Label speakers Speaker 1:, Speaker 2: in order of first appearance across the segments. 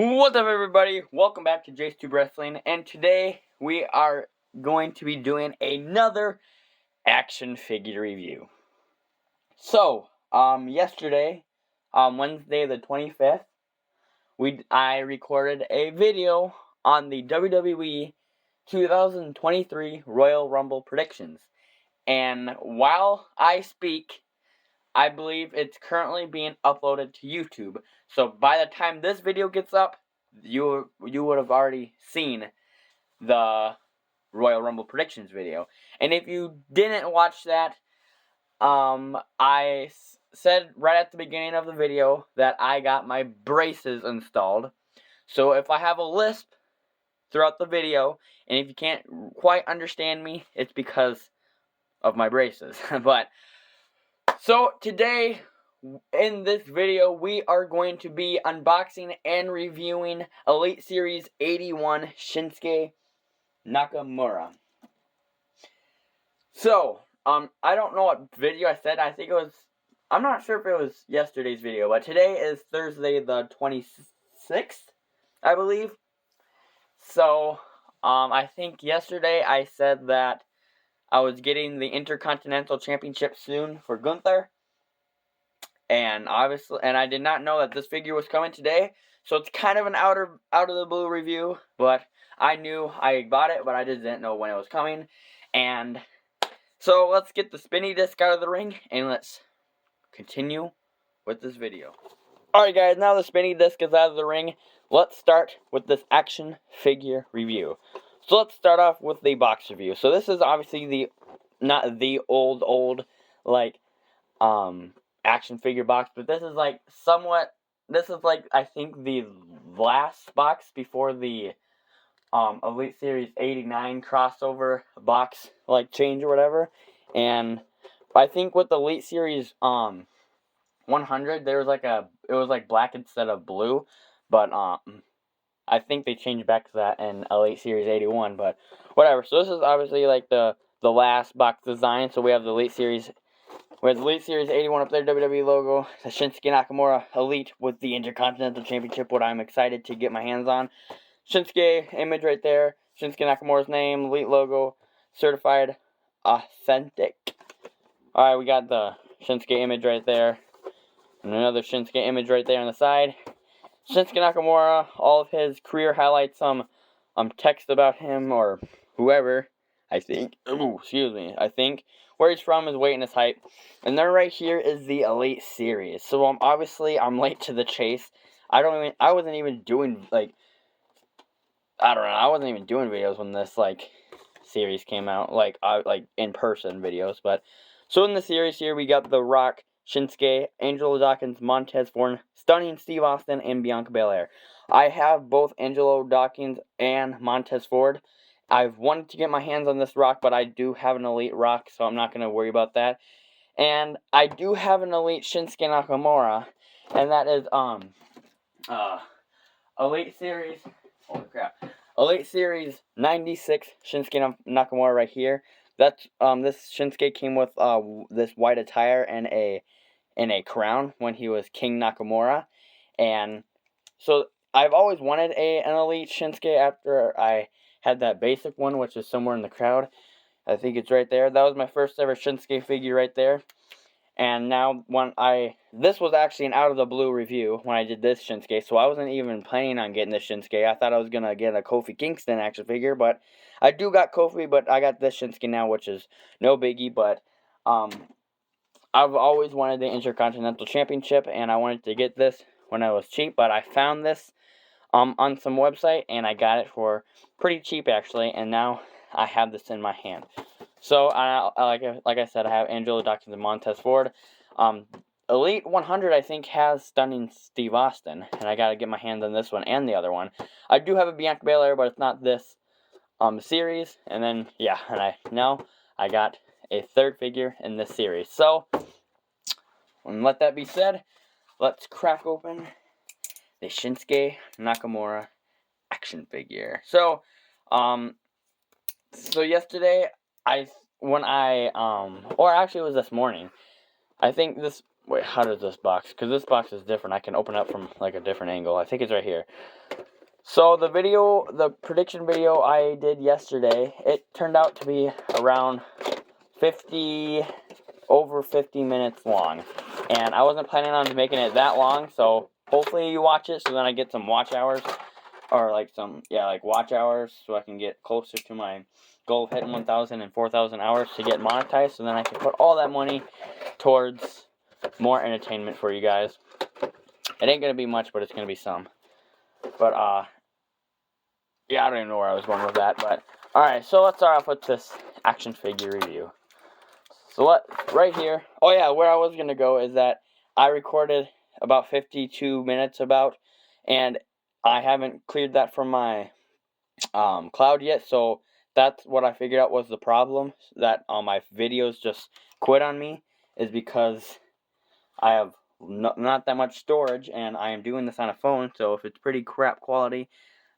Speaker 1: What's up, everybody? Welcome back to J2 Wrestling, and today we are going to be doing another action figure review. So, yesterday, Wednesday the 25th, I recorded a video on the WWE 2023 Royal Rumble predictions, and while I speak, I believe it's currently being uploaded to YouTube. So by the time this video gets up, you would have already seen the Royal Rumble predictions video. And if you didn't watch that, I said right at the beginning of the video that I got my braces installed. So if I have a lisp throughout the video, and if you can't quite understand me, it's because of my braces. But so today, in this video, we are going to be unboxing and reviewing Elite Series 81 Shinsuke Nakamura. So, I don't know what video I said. I think it was, I'm not sure if it was yesterday's video, but today is Thursday the 26th, I believe. So, I think yesterday I said that I was getting the Intercontinental Championship soon for Gunther. And obviously, and I did not know that this figure was coming today, so it's kind of an out of the blue review. But I knew I bought it, but I just didn't know when it was coming. And so let's get the spinny disc out of the ring, and let's continue with this video. Alright guys, now the spinny disc is out of the ring. Let's start with this action figure review. So let's start off with the box review. So this is obviously not the old like action figure box, but this is like I think the last box before the Elite Series 89 crossover box like change or whatever. And I think with the Elite Series 100 there was it was like black instead of blue, but I think they changed back to that in Elite Series 81, but whatever. So this is obviously like the last box design. So we have the Elite Series 81 up there, WWE logo, the Shinsuke Nakamura Elite with the Intercontinental Championship, what I'm excited to get my hands on. Shinsuke image right there, Shinsuke Nakamura's name, Elite logo, certified authentic. Alright, we got the Shinsuke image right there, and another Shinsuke image right there on the side. Shinsuke Nakamura, all of his career highlights, some text about him, or whoever, I think, I think, where he's from, his weight, and his height. And then right here is the Elite Series. So obviously I'm late to the chase. I wasn't even doing I wasn't even doing videos when this series came out, like in person videos. But so in the series here we got The Rock, Shinsuke, Angelo Dawkins, Montez Ford, Stunning Steve Austin, and Bianca Belair. I have both Angelo Dawkins and Montez Ford. I've wanted to get my hands on this Rock, but I do have an Elite Rock, so I'm not going to worry about that. And I do have an Elite Shinsuke Nakamura, and that is Elite Series, holy crap, Elite Series 96 Shinsuke Nakamura right here. That's this Shinsuke came with this white attire and a crown when he was King Nakamura. And so I've always wanted an Elite Shinsuke after I had that basic one, which is somewhere in the crowd. I think it's right there. That was my first ever Shinsuke figure right there. And now this was actually an out of the blue review when I did this Shinsuke, so I wasn't even planning on getting this Shinsuke. I thought I was going to get a Kofi Kingston action figure, but I do got Kofi, but I got this Shinsuke now, which is no biggie. But I've always wanted the Intercontinental Championship, and I wanted to get this when I was cheap, but I found this on some website, and I got it for pretty cheap actually, and now I have this in my hand. So like I said, I have Angelo Dawkins and Montez Ford. Elite 100 I think has Stunning Steve Austin, and I gotta get my hands on this one and the other one. I do have a Bianca Belair, but it's not this series. And then yeah, and I got a third figure in this series. So, and let that be said, let's crack open the Shinsuke Nakamura action figure. So, so yesterday, or actually it was this morning. I think wait, how does this box, because this box is different. I can open it up from like a different angle. I think it's right here. So the prediction video I did yesterday, it turned out to be around over 50 minutes long. And I wasn't planning on making it that long, so hopefully you watch it so then I get some watch hours. Or like watch hours, so I can get closer to my goal of hitting 1,000 and 4,000 hours to get monetized, so then I can put all that money towards more entertainment for you guys. It ain't gonna be much, but it's gonna be some. But yeah, I don't even know where I was going with that. But alright, so let's start off with this action figure review. So right here, oh yeah, where I was gonna go is that I recorded about 52 minutes and I haven't cleared that from my cloud yet, so that's what I figured out was the problem, that my videos just quit on me, is because I have not that much storage, and I am doing this on a phone, so if it's pretty crap quality,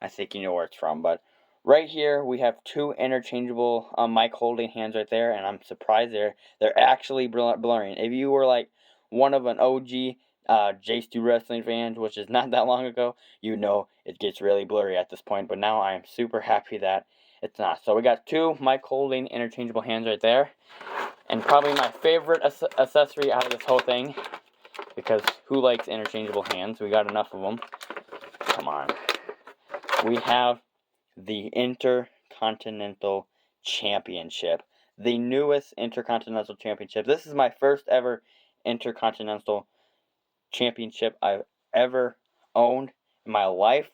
Speaker 1: I think you know where it's from. But right here, we have two interchangeable mic holding hands right there, and I'm surprised they're actually blurring. If you were like one of an OG J2 Wrestling fans, which is not that long ago, you know it gets really blurry at this point, but now I am super happy that it's not. So we got two mic holding interchangeable hands right there, and probably my favorite accessory out of this whole thing, because who likes interchangeable hands? We got enough of them. Come on. We have the Intercontinental Championship, the newest Intercontinental Championship. This is my first ever Intercontinental Championship I've ever owned in my life.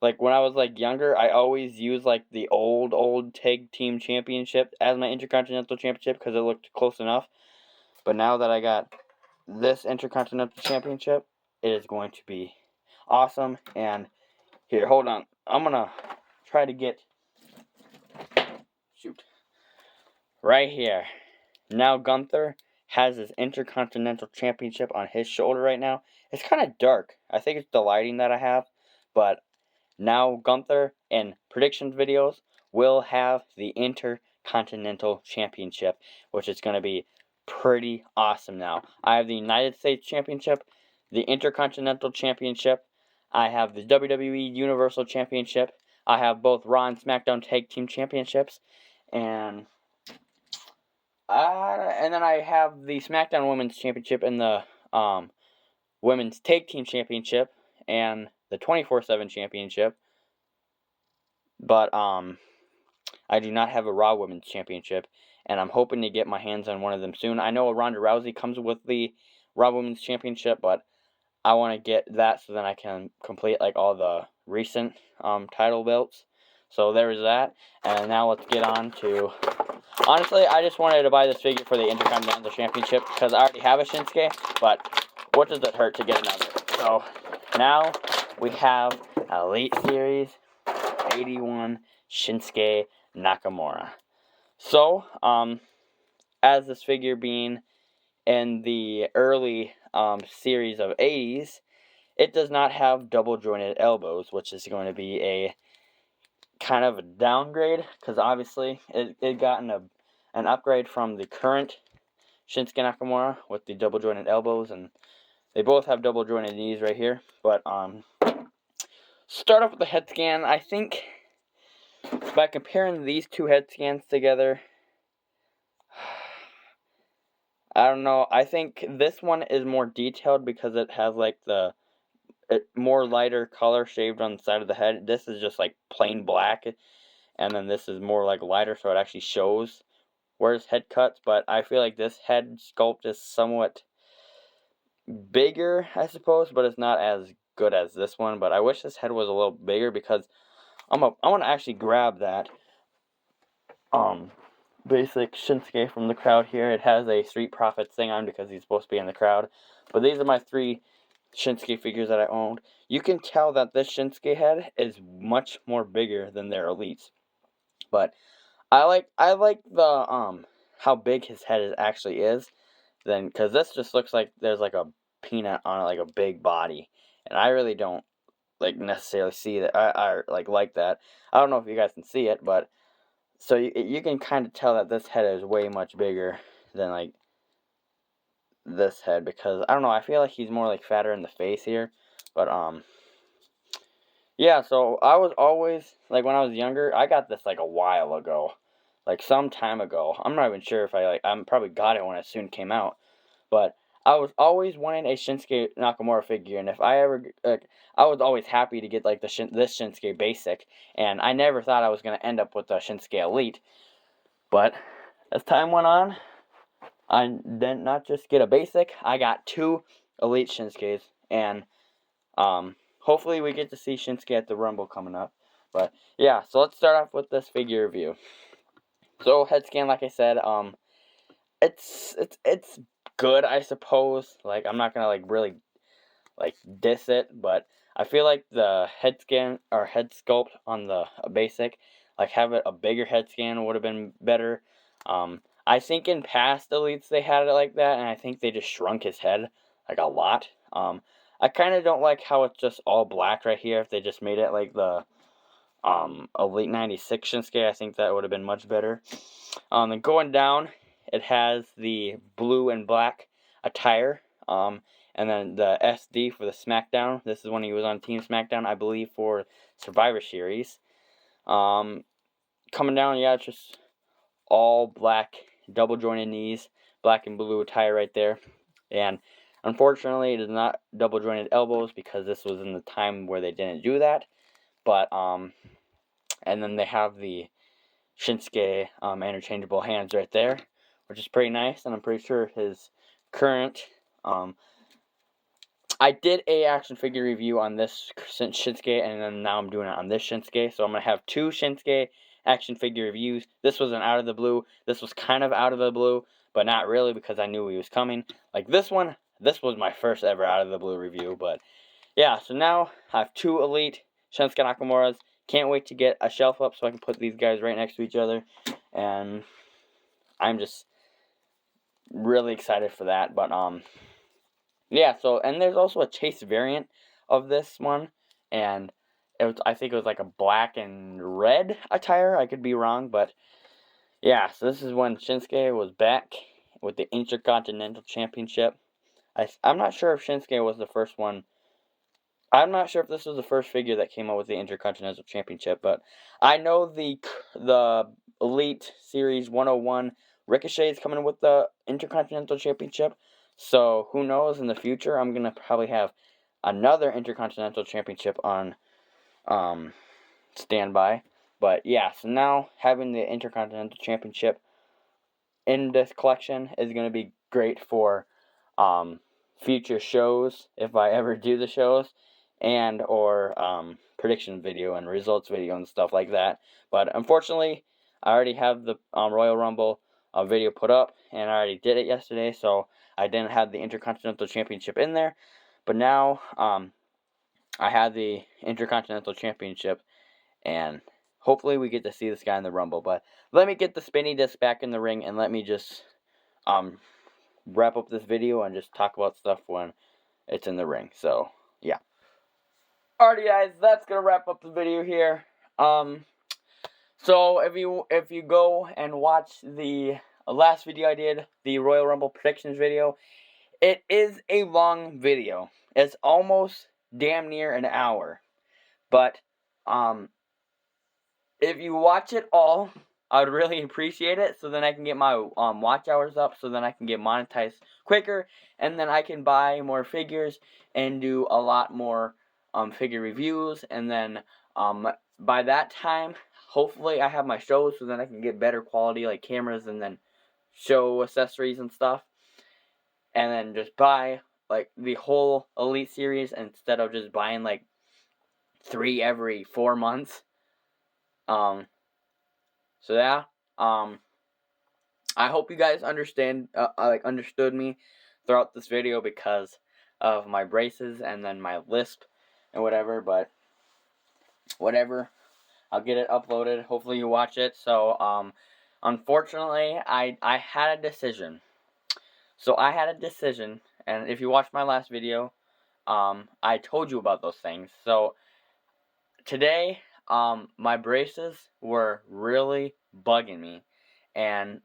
Speaker 1: Like when I was like younger, I always used like the old tag team championship as my Intercontinental Championship because it looked close enough. But now that I got this Intercontinental Championship, it is going to be awesome. And here, hold on, I'm gonna try to get right here. Now Gunther has his Intercontinental Championship on his shoulder right now. It's kind of dark. I think it's the lighting that I have. But now Gunther in predictions videos will have the Intercontinental Championship, which is going to be pretty awesome now. I have the United States Championship, the Intercontinental Championship. I have the WWE Universal Championship. I have both Raw and SmackDown Tag Team Championships. And then I have the SmackDown Women's Championship and the Women's Tag Team Championship and the 24/7 Championship. But I do not have a Raw Women's Championship, and I'm hoping to get my hands on one of them soon. I know Ronda Rousey comes with the Raw Women's Championship, but I want to get that so then I can complete like all the recent title belts. So there's that, and now let's get on to... Honestly, I just wanted to buy this figure for the Intercontinental Championship because I already have a Shinsuke, but what does it hurt to get another? So now we have Elite Series 81 Shinsuke Nakamura. So, as this figure being in the early series of 80s, it does not have double jointed elbows, which is going to be a kind of a downgrade, because obviously it got an upgrade from the current Shinsuke Nakamura with the double jointed elbows, and they both have double jointed knees right here. But start off with the head scan. I think by comparing these two head scans together, I don't know, I think this one is more detailed because it has like the more lighter color shaved on the side of the head. This is just like plain black, and then this is more like lighter, so it actually shows where his head cuts. But I feel like this head sculpt is somewhat bigger, I suppose, but it's not as good as this one. But I wish this head was a little bigger, because I want to actually grab that basic Shinsuke from the crowd here. It has a Street Profits thing on because he's supposed to be in the crowd. But these are my three Shinsuke figures that I owned. You can tell that this Shinsuke head is much more bigger than their Elites. But I like the how big his head actually is, then, because this just looks like there's like a peanut on it, like a big body, and I really don't like necessarily see that. I like that. I don't know if you guys can see it, but so you can kind of tell that this head is way much bigger than like this head because, I don't know, I feel like he's more like fatter in the face here. But, yeah, so I was always, like, when I was younger, I got this, like, a while ago. Like, some time ago. I'm not even sure if I probably got it when it soon came out. But I was always wanting a Shinsuke Nakamura figure, and if I ever, I was always happy to get, like, this Shinsuke Basic, and I never thought I was going to end up with the Shinsuke Elite. But as time went on, I did not just get a Basic, I got 2 Elite Shinsuke's, and, hopefully we get to see Shinsuke at the Rumble coming up. But, yeah, so let's start off with this figure review. So, head scan, like I said, it's good, I suppose. Like, I'm not gonna, like, really, like, diss it, but I feel like the head scan, or head sculpt on the Basic, like, have it a bigger head scan would have been better. I think in past Elites they had it like that, and I think they just shrunk his head, like, a lot. I kind of don't like how it's just all black right here. If they just made it like the Elite 96 Shinsuke, I think that would have been much better. Then going down, it has the blue and black attire. And then the SD for the SmackDown. This is when he was on Team SmackDown, I believe, for Survivor Series. Coming down, yeah, it's just all black, double jointed knees, black and blue attire right there. And unfortunately, it is not double jointed elbows because this was in the time where they didn't do that. But, and then they have the Shinsuke interchangeable hands right there, which is pretty nice. And I'm pretty sure his current, I did a action figure review on this Shinsuke, and then now I'm doing it on this Shinsuke. So I'm going to have 2 Shinsuke action figure reviews. This was an out of the blue. This was kind of out of the blue, but not really because I knew he was coming. Like this one, this was my first ever out of the blue review. But yeah, so now I have 2 Elite Shinsuke Nakamura's. Can't wait to get a shelf up so I can put these guys right next to each other. And I'm just really excited for that. But, yeah, so, and there's also a Chase variant of this one, and I think it was like a black and red attire. I could be wrong, but yeah, so this is when Shinsuke was back with the Intercontinental Championship. I'm not sure if Shinsuke was the first one. I'm not sure if this was the first figure that came out with the Intercontinental Championship, but I know the Elite Series 101 Ricochet is coming with the Intercontinental Championship. So, who knows, in the future, I'm going to probably have another Intercontinental Championship on standby. But, yeah, so now having the Intercontinental Championship in this collection is going to be great for future shows, if I ever do the shows, and or prediction video and results video and stuff like that. But, unfortunately, I already have the Royal Rumble video put up, and I already did it yesterday, so I didn't have the Intercontinental Championship in there, but now I have the Intercontinental Championship, and hopefully we get to see this guy in the Rumble. But let me get the spinny disc back in the ring, and let me just wrap up this video and just talk about stuff when it's in the ring. So, yeah. Alrighty, guys, that's gonna wrap up the video here. So if you go and watch the last video I did, the Royal Rumble predictions video, it is a long video. It's almost damn near an hour. But if you watch it all, I would really appreciate it, so then I can get my watch hours up, so then I can get monetized quicker, and then I can buy more figures and do a lot more figure reviews, and then by that time, hopefully I have my shows, so then I can get better quality like cameras and then show accessories and stuff, and then just buy like the whole Elite series instead of just buying like 3 every 4 months. So yeah, I hope you guys understood me throughout this video because of my braces and then my lisp and whatever, but whatever, I'll get it uploaded, hopefully you watch it. So, unfortunately, I had a decision. So I had a decision, and if you watched my last video, I told you about those things. So, today, my braces were really bugging me, and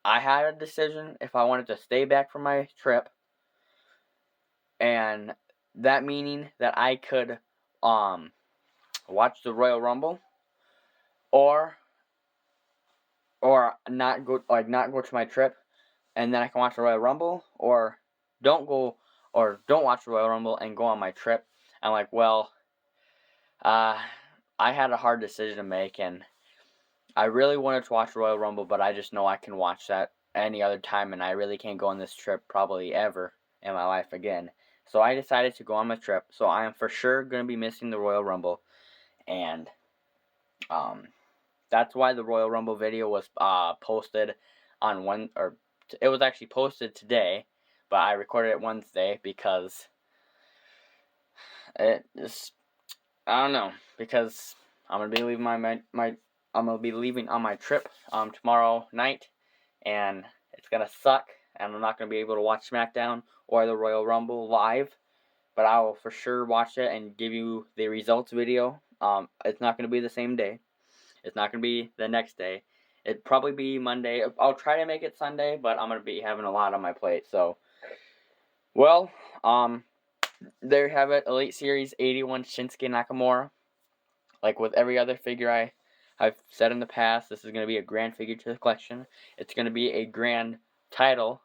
Speaker 1: I had a decision if I wanted to stay back from my trip and that meaning that I could watch the Royal Rumble, or not go to my trip, and then I can watch the Royal Rumble, or don't watch the Royal Rumble and go on my trip. I'm like, well, I had a hard decision to make, and I really wanted to watch the Royal Rumble, but I just know I can watch that any other time, and I really can't go on this trip probably ever in my life again. So I decided to go on my trip. So I am for sure going to be missing the Royal Rumble, and that's why the Royal Rumble video was posted on it was actually posted today, but I recorded it Wednesday because I don't know, because I'm gonna be leaving I'm gonna be leaving on my trip tomorrow night, and it's gonna suck, and I'm not gonna be able to watch SmackDown or the Royal Rumble live, but I will for sure watch it and give you the results video. It's not gonna be the same day. It's not going to be the next day. It'd probably be Monday. I'll try to make it Sunday, but I'm going to be having a lot on my plate. So, well, there you have it. Elite Series 81 Shinsuke Nakamura. Like with every other figure I've said in the past, this is going to be a grand figure to the collection. It's going to be a grand title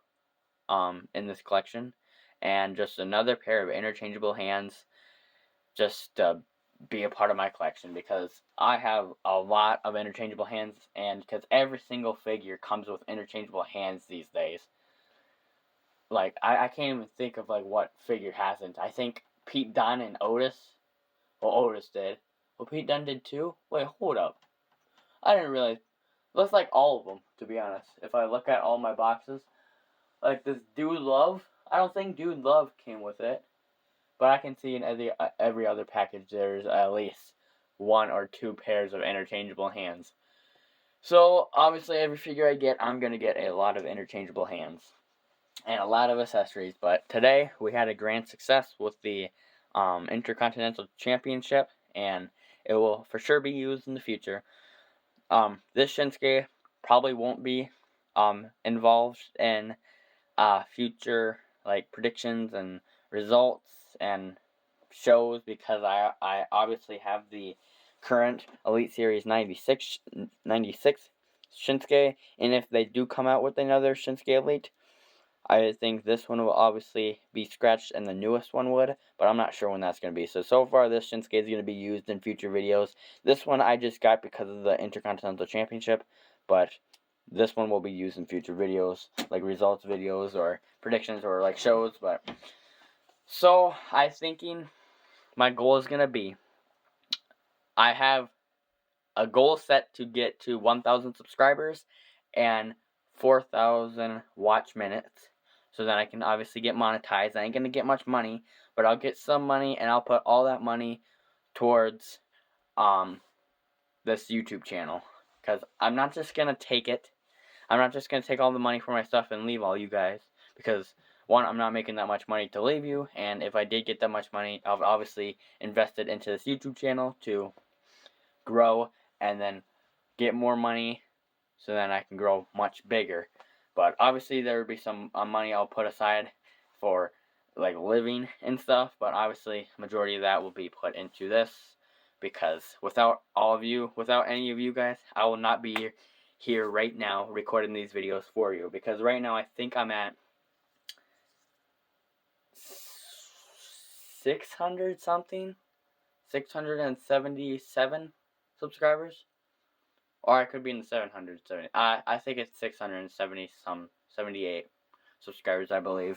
Speaker 1: in this collection. And just another pair of interchangeable hands. Just be a part of my collection, because I have a lot of interchangeable hands, and because every single figure comes with interchangeable hands these days. Like, I can't even think of like what figure hasn't. I think Pete Dunne and Otis. Well, Otis did. Well, Pete Dunne did too? Wait, hold up. I didn't realize. Looks like all of them, to be honest. If I look at all my boxes. Like this Dude Love. I don't think Dude Love came with it. But I can see in every other package there's at least 1 or 2 pairs of interchangeable hands. So, obviously, every figure I get, I'm going to get a lot of interchangeable hands. And a lot of accessories. But today, we had a grand success with the Intercontinental Championship. And it will for sure be used in the future. This Shinsuke probably won't be involved in future like predictions and results and shows, because I obviously have the current Elite Series 96 Shinsuke, and if they do come out with another Shinsuke Elite, I think this one will obviously be scratched and the newest one would, but I'm not sure when that's going to be. So far this Shinsuke is going to be used in future videos. This one I just got because of the Intercontinental Championship, but this one will be used in future videos, like results videos or predictions or like shows. But so I'm thinking my goal is going to be, I have a goal set to get to 1,000 subscribers and 4,000 watch minutes, so that I can obviously get monetized. I ain't going to get much money, but I'll get some money, and I'll put all that money towards this YouTube channel, because I'm not just going to take it. I'm not just going to take all the money for my stuff and leave all you guys, because one, I'm not making that much money to leave you, and if I did get that much money, I've obviously invested into this YouTube channel to grow and then get more money so then I can grow much bigger. But obviously there would be some money I'll put aside for like living and stuff, but obviously majority of that will be put into this, because without any of you guys, I will not be here right now recording these videos for you, because right now I think I'm at 600 something, 677 subscribers, or I could be in the 770. I think it's 670 78 subscribers, I believe,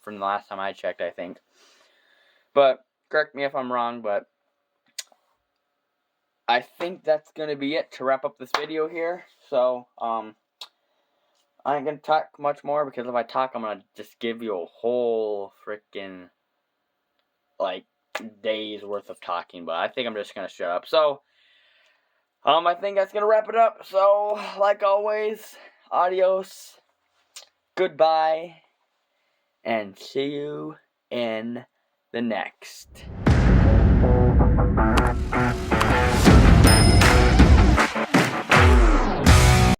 Speaker 1: from the last time I checked, I think. But correct me if I'm wrong, but I think that's gonna be it to wrap up this video here. So I ain't gonna talk much more, because if I talk, I'm gonna just give you a whole freaking like days worth of talking. But I think I'm just gonna shut up. So I think that's gonna wrap it up. So like always, adios, goodbye, and see you in the next.